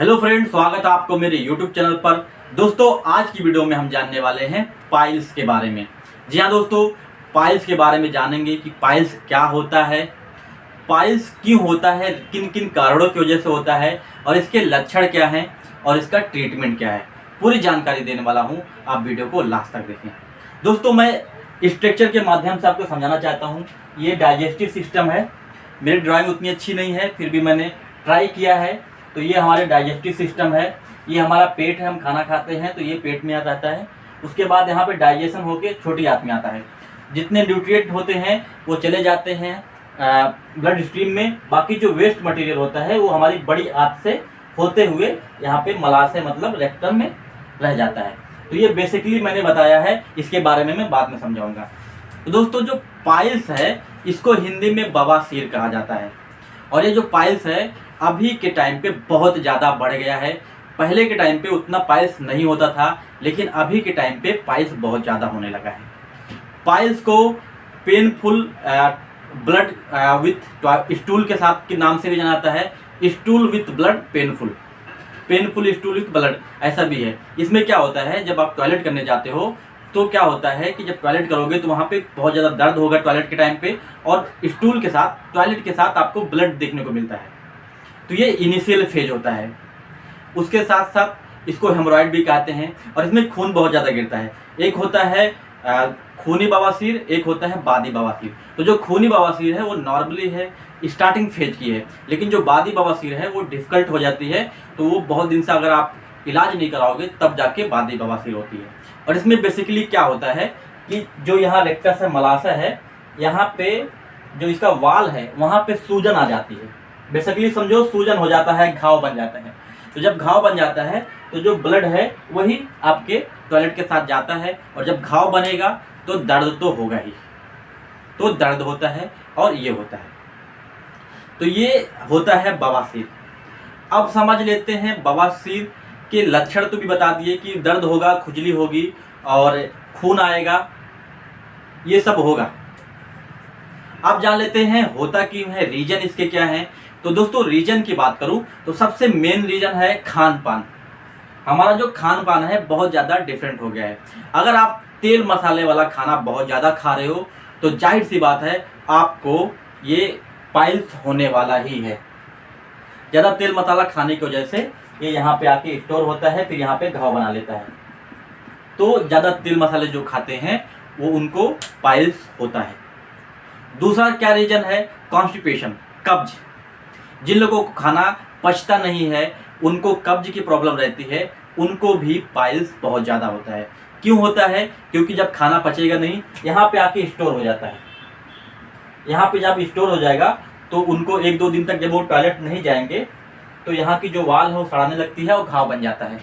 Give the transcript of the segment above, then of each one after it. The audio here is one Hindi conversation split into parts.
हेलो फ्रेंड, स्वागत है आपको मेरे यूट्यूब चैनल पर। दोस्तों, आज की वीडियो में हम जानने वाले हैं पाइल्स के बारे में। जी हाँ दोस्तों, पाइल्स के बारे में जानेंगे कि पाइल्स क्या होता है, पाइल्स क्यों होता है, किन किन कारणों की वजह से होता है और इसके लक्षण क्या हैं और इसका ट्रीटमेंट क्या है। पूरी जानकारी देने वाला हूँ, आप वीडियो को लास्ट तक देखें। दोस्तों, मैं स्ट्रक्चर के माध्यम से आपको समझाना चाहता हूँ। ये डाइजेस्टिव सिस्टम है। मेरी ड्राइंग उतनी अच्छी नहीं है, फिर भी मैंने ट्राई किया है। तो ये हमारे डाइजेस्टिव सिस्टम है, ये हमारा पेट है, हम खाना खाते हैं तो ये पेट में आ जाता है। उसके बाद यहाँ पे डाइजेशन होके छोटी आंत में आता है। जितने न्यूट्रिएंट होते हैं वो चले जाते हैं ब्लड स्ट्रीम में। बाकी जो वेस्ट मटेरियल होता है वो हमारी बड़ी आंत से होते हुए यहाँ पे मलाशय मतलब रेक्टम में रह जाता है। तो ये बेसिकली मैंने बताया है, इसके बारे में मैं बाद में समझाऊंगा। तो दोस्तों, जो पाइल्स है इसको हिंदी में बवासीर कहा जाता है। और ये जो पाइल्स है अभी के टाइम पे बहुत ज़्यादा बढ़ गया है। पहले के टाइम पे उतना पाइल्स नहीं होता था, लेकिन अभी के टाइम पे पाइल्स बहुत ज़्यादा होने लगा है। पाइल्स को पेनफुल ब्लड विथ स्टूल के साथ के नाम से भी जाना जाता है। Stool with blood painful, painful stool with blood, ऐसा भी है। इसमें क्या होता है, जब आप टॉयलेट करने जाते हो तो क्या होता है कि जब टॉयलेट करोगे तो वहाँ पे बहुत ज़्यादा दर्द होगा टॉयलेट के टाइम पे, और स्टूल के साथ टॉयलेट के साथ आपको ब्लड देखने को मिलता है। तो ये इनिशियल फेज होता है। उसके साथ साथ इसको हेमोरॉइड भी कहते हैं, और इसमें खून बहुत ज़्यादा गिरता है। एक होता है खूनी बवासीर, एक होता है बादी बवासीर। तो जो खूनी बवासीर है वो नॉर्मली है, स्टार्टिंग फेज की है, लेकिन जो बादी बवासीर है वो डिफ़िकल्ट हो जाती है। तो वो बहुत दिन से अगर आप इलाज नहीं कराओगे तब जाके बादी बवासीर होती है। और इसमें बेसिकली क्या होता है कि जो यहाँ रेक्टस है, मलाशय है, यहाँ पे जो इसका वाल है वहाँ पे सूजन आ जाती है। बेसिकली समझो सूजन हो जाता है, घाव बन जाता है। तो जब घाव बन जाता है तो जो ब्लड है वही आपके टॉयलेट के साथ जाता है, और जब घाव बनेगा तो दर्द तो होगा ही। तो दर्द होता है और ये होता है। तो ये होता है बवासीर। अब समझ लेते हैं बवासीर के लक्षण तो भी बता दिए कि दर्द होगा, खुजली होगी और खून आएगा, ये सब होगा। अब जान लेते हैं होता क्यों है, रीजन इसके क्या हैं। तो दोस्तों, रीजन की बात करूं तो सबसे मेन रीजन है खान पान। हमारा जो खान पान है बहुत ज़्यादा डिफरेंट हो गया है। अगर आप तेल मसाले वाला खाना बहुत ज़्यादा खा रहे हो तो जाहिर सी बात है आपको ये पाइल्स होने वाला ही है। ज़्यादा तेल मसाला खाने की वजह से ये यहाँ पे आके स्टोर होता है, फिर यहाँ पे घाव बना लेता है। तो ज़्यादा तेल मसाले जो खाते हैं वो उनको पाइल्स होता है। दूसरा क्या रीजन है, कॉन्स्टिपेशन, कब्ज। जिन लोगों को खाना पचता नहीं है, उनको कब्ज की प्रॉब्लम रहती है, उनको भी पाइल्स बहुत ज़्यादा होता है। क्यों होता है, क्योंकि जब खाना पचेगा नहीं, यहाँ पे आके स्टोर हो जाता है। यहाँ पे जब स्टोर हो जाएगा तो उनको 1-2 दिन तक जब वो टॉयलेट नहीं जाएंगे तो यहाँ की जो वाल है वो सड़ाने लगती है और घाव बन जाता है,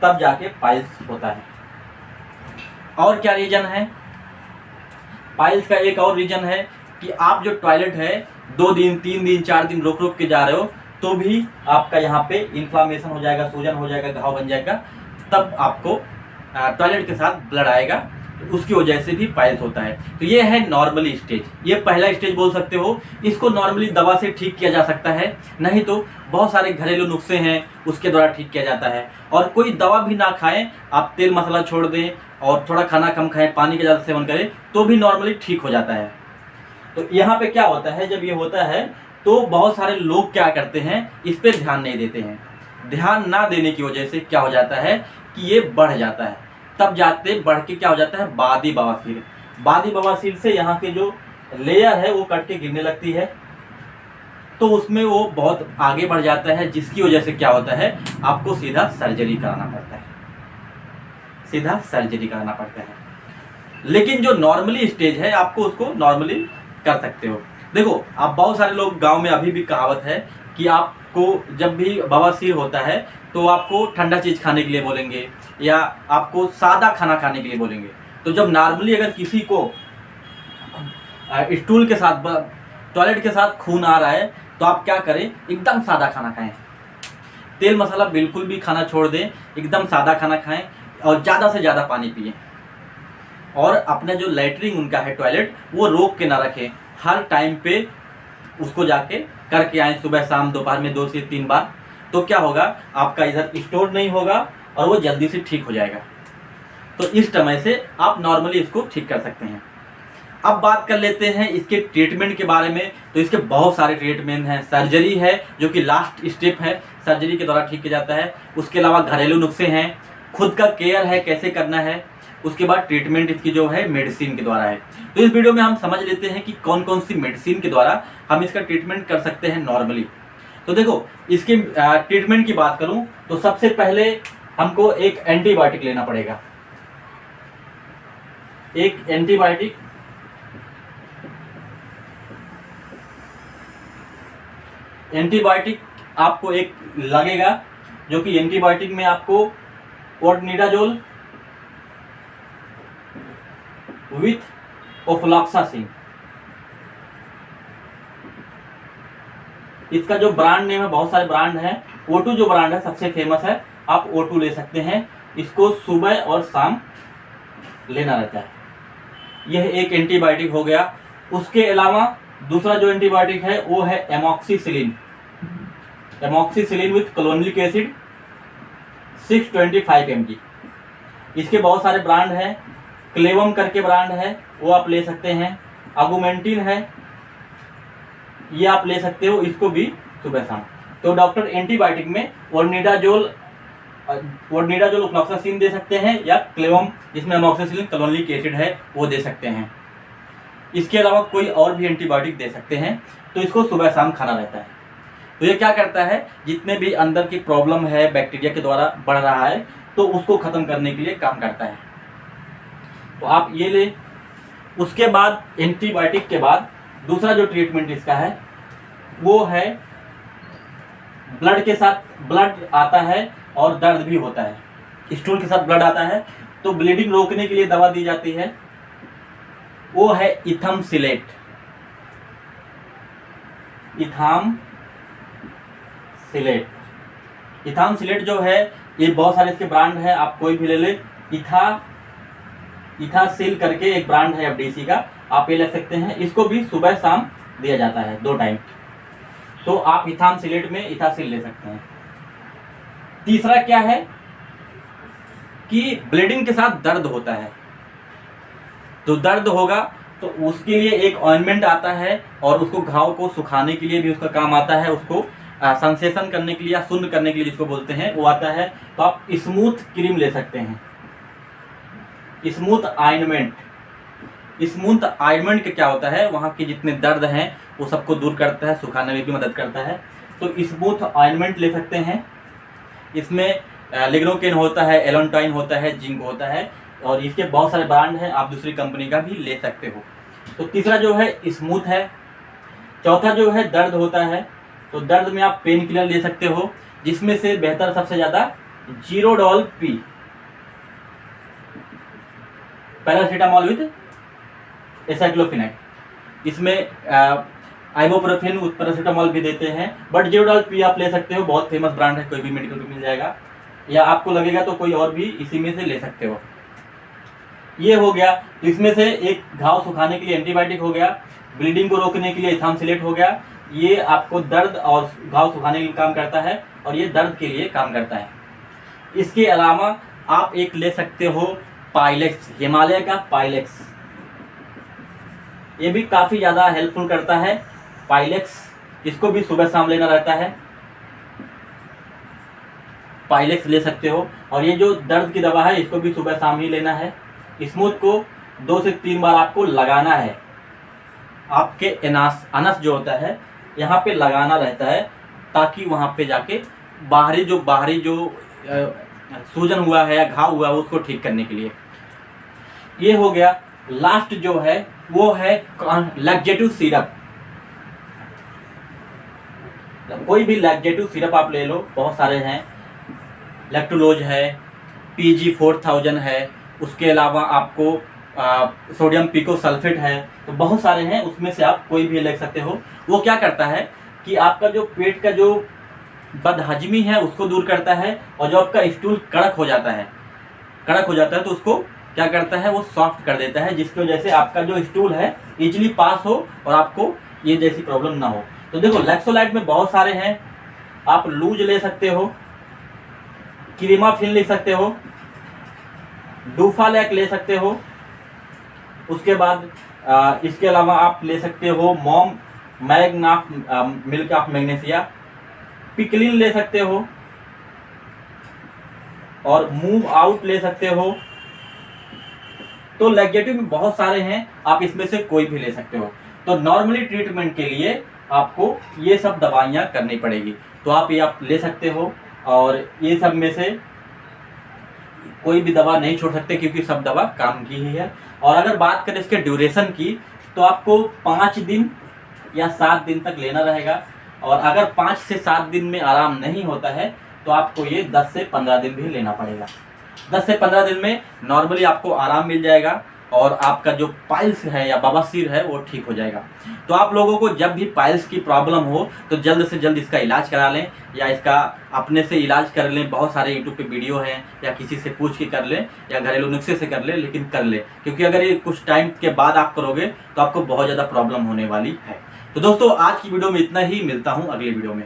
तब जाके पाइल्स होता है। और क्या रीजन है पाइल्स का, एक और रीजन है कि आप जो टॉयलेट है 2 दिन 3 दिन 4 दिन रुक रुक के जा रहे हो तो भी आपका यहाँ पे इन्फ्लामेशन हो जाएगा, सूजन हो जाएगा, घाव बन जाएगा, तब आपको टॉयलेट के साथ ब्लड आएगा, तो उसकी वजह से भी पाइल्स होता है। तो ये है नॉर्मली स्टेज, ये पहला स्टेज बोल सकते हो। इसको नॉर्मली दवा से ठीक किया जा सकता है, नहीं तो बहुत सारे घरेलू नुस्खे हैं उसके द्वारा ठीक किया जाता है। और कोई दवा भी ना खाएं, आप तेल मसाला छोड़ दें और थोड़ा खाना कम खाएं, पानी का ज़्यादा सेवन करें तो भी नॉर्मली ठीक हो जाता है। तो यहाँ पे क्या होता है, जब ये होता है तो बहुत सारे लोग क्या करते हैं, इस पर ध्यान नहीं देते हैं। ध्यान ना देने की वजह से क्या हो जाता है कि ये बढ़ जाता है, तब जाते बढ़ के क्या हो जाता है, बादी बवासीर। बादी बवासीर से यहाँ के जो लेयर है वो कट के गिरने लगती है, तो उसमें वो बहुत आगे बढ़ जाता है, जिसकी वजह से क्या होता है, आपको सीधा सर्जरी कराना पड़ता है, सीधा सर्जरी कराना पड़ता है। लेकिन जो नॉर्मली स्टेज है आपको उसको नॉर्मली कर सकते हो। देखो, आप बहुत सारे लोग गांव में अभी भी कहावत है कि आपको जब भी बवासीर होता है तो आपको ठंडा चीज़ खाने के लिए बोलेंगे या आपको सादा खाना खाने के लिए बोलेंगे। तो जब नॉर्मली अगर किसी को स्टूल के साथ टॉयलेट के साथ खून आ रहा है तो आप क्या करें, एकदम सादा खाना खाएं, तेल मसाला बिल्कुल भी खाना छोड़ दें, एकदम सादा खाना खाएं और ज़्यादा से ज़्यादा पानी पिएं। और अपना जो लैट्रिन उनका है टॉयलेट वो रोक के ना रखें, हर टाइम पे उसको जाके करके आएँ, सुबह शाम दोपहर में 2 से 3 बार। तो क्या होगा, आपका इधर स्टोर नहीं होगा और वो जल्दी से ठीक हो जाएगा। तो इस समय से आप नॉर्मली इसको ठीक कर सकते हैं। अब बात कर लेते हैं इसके ट्रीटमेंट के बारे में। तो इसके बहुत सारे ट्रीटमेंट हैं। सर्जरी है जो कि लास्ट स्टेप है, सर्जरी के द्वारा ठीक किया जाता है। उसके अलावा घरेलू नुस्खे हैं, खुद का केयर है कैसे करना है। उसके बाद ट्रीटमेंट इसकी जो है मेडिसिन के द्वारा है। तो इस वीडियो में हम समझ लेते हैं कि कौन कौन सी मेडिसिन के द्वारा हम इसका ट्रीटमेंट कर सकते हैं नॉर्मली। तो देखो, इसके ट्रीटमेंट की बात करूं तो सबसे पहले हमको एक एंटीबायोटिक लेना पड़ेगा। एक एंटीबायोटिक आपको एक लगेगा, जो कि एंटीबायोटिक में आपको ओर्निडाजोल विथ ओफ्लॉक्सासिन, इसका जो ब्रांड नेम है, बहुत सारे ब्रांड हैं, O2 जो ब्रांड है सबसे फेमस है, आप O2 ले सकते हैं। इसको सुबह और शाम लेना रहता है। यह एक एंटीबायोटिक हो गया। उसके अलावा दूसरा जो एंटीबायोटिक है वो है amoxicillin with clonic acid 625 mg। इसके बहुत सारे ब्रांड हैं, क्लेवम करके ब्रांड है, वो आप ले सकते हैं। अगुमेंटिन है, ये आप ले सकते हो, इसको भी सुबह शाम। तो डॉक्टर एंटीबायोटिक में ओर्निडाजोल ओफ्लॉक्सासिन दे सकते हैं, या क्लेवम जिसमें एमॉक्सिसिलिन क्लोनिक एसिड है वो दे सकते हैं। इसके अलावा कोई और भी एंटीबायोटिक दे सकते हैं। तो इसको सुबह शाम खाना रहता है। तो ये क्या करता है, जितने भी अंदर की प्रॉब्लम है बैक्टीरिया के द्वारा बढ़ रहा है, तो उसको खत्म करने के लिए काम करता है। तो आप ये ले। उसके बाद एंटीबायोटिक के बाद दूसरा जो ट्रीटमेंट इसका है वो है ब्लड के साथ, ब्लड आता है और दर्द भी होता है। स्टूल के साथ ब्लड आता है तो ब्लीडिंग रोकने के लिए दवा दी जाती है, वो है इथामसिलेट। इथामसिलेट जो है, ये बहुत सारे इसके ब्रांड है, आप कोई भी ले ले। इथासिल करके एक ब्रांड है FDC का, आप ये ले सकते हैं। इसको भी सुबह शाम दिया जाता है 2 टाइम। तो आप इथामसिलेट में इथासिल ले सकते हैं। तीसरा क्या है कि ब्लीडिंग के साथ दर्द होता है, तो दर्द होगा तो उसके लिए एक ऑइंटमेंट आता है, और उसको घाव को सुखाने के लिए भी उसका काम आता है, उसको सेंसेशन करने के लिए या शून्य करने के लिए जिसको बोलते हैं वो आता है। तो आप स्मूथ क्रीम ले सकते हैं, स्मूथ ऑइंटमेंट का क्या होता है, वहाँ के जितने दर्द हैं वो सबको दूर करता है, सुखाने में भी मदद करता है। तो स्मूथ ऑइंटमेंट ले सकते हैं। इसमें लिग्नोकेन होता है, एलोंटाइन होता है, जिंक होता है, और इसके बहुत सारे ब्रांड हैं, आप दूसरी कंपनी का भी ले सकते हो। तो तीसरा जो है स्मूथ है। चौथा जो है दर्द होता है, तो दर्द में आप पेन किलर ले सकते हो, जिसमें से बेहतर सबसे ज़्यादा जीरोडॉल पी, पैरासीटामॉल विद एसाइक्लोफिनेट। इसमें आइबोप्रोफेन पैरासीटामॉल भी देते हैं, बट जीरोडॉल पी आप ले सकते हो, बहुत फेमस ब्रांड है, कोई भी मेडिकल पे मिल जाएगा, या आपको लगेगा तो कोई और भी इसी में से ले सकते हो। ये हो गया। तो इसमें से एक घाव सुखाने के लिए एंटीबायोटिक हो गया, ब्लीडिंग को रोकने के लिए इथामसिलेट हो गया, ये आपको दर्द और घाव सुखाने के लिए काम करता है, और ये दर्द के लिए काम करता है। इसके अलावा आप एक ले सकते हो पाइलेक्स, हिमालय का पाइलेक्स, ये भी काफ़ी ज़्यादा हेल्पफुल करता है पाइलेक्स। इसको भी सुबह शाम लेना रहता है, पाइलेक्स ले सकते हो। और ये जो दर्द की दवा है इसको भी सुबह शाम ही लेना है। स्मूथ को 2 से 3 बार आपको लगाना है, आपके अनस जो होता है यहाँ पे लगाना रहता है, ताकि वहाँ पे जाके बाहरी जो सूजन हुआ है या घाव हुआ है उसको ठीक करने के लिए। ये हो गया। लास्ट जो है वो है लैक्जेटिव सिरप। कोई भी लैक्जेटिव सिरप आप ले लो, बहुत सारे हैं, लैक्टुलोज है, PG4000 है, उसके अलावा आपको सोडियम पिकोसल्फेट है, तो बहुत सारे हैं, उसमें से आप कोई भी ले सकते हो। वो क्या करता है कि आपका जो पेट का जो बदहजमी है उसको दूर करता है, और जो आपका स्टूल कड़क हो जाता है तो उसको क्या करता है, वो सॉफ्ट कर देता है, जिसकी वजह से आपका जो स्टूल है इजीली पास हो और आपको ये जैसी प्रॉब्लम ना हो। तो देखो, लैक्सोलाइट में बहुत सारे हैं, आप लूज ले सकते हो, क्रीमाफिन ले सकते हो, डूफालैक ले सकते हो। उसके बाद इसके अलावा आप ले सकते हो मॉम मैग्नाफ मिल्क ऑफ मैग्नीशिया, पिकलिन ले सकते हो और मूव आउट ले सकते हो। तो लैक्सेटिव में बहुत सारे हैं, आप इसमें से कोई भी ले सकते हो। तो नॉर्मली ट्रीटमेंट के लिए आपको ये सब दवाइयाँ करनी पड़ेगी, तो आप ये ले सकते हो। और ये सब में से कोई भी दवा नहीं छोड़ सकते क्योंकि सब दवा काम की ही है। और अगर बात करें इसके ड्यूरेशन की, तो आपको 5 दिन या 7 दिन तक लेना रहेगा। और अगर 5 से 7 दिन में आराम नहीं होता है तो आपको ये 10 से 15 दिन भी लेना पड़ेगा। 10 से 15 दिन में नॉर्मली आपको आराम मिल जाएगा और आपका जो पाइल्स है या बवासीर है वो ठीक हो जाएगा। तो आप लोगों को जब भी पाइल्स की प्रॉब्लम हो तो जल्द से जल्द इसका इलाज करा लें या इसका अपने से इलाज कर लें। बहुत सारे यूट्यूब पे वीडियो हैं, या किसी से पूछ के कर लें या घरेलू नुस्खे से कर लें, लेकिन कर लें, क्योंकि अगर ये कुछ टाइम के बाद आप करोगे तो आपको बहुत ज़्यादा प्रॉब्लम होने वाली है। तो दोस्तों आज की वीडियो में इतना ही, मिलता हूँ अगली वीडियो में।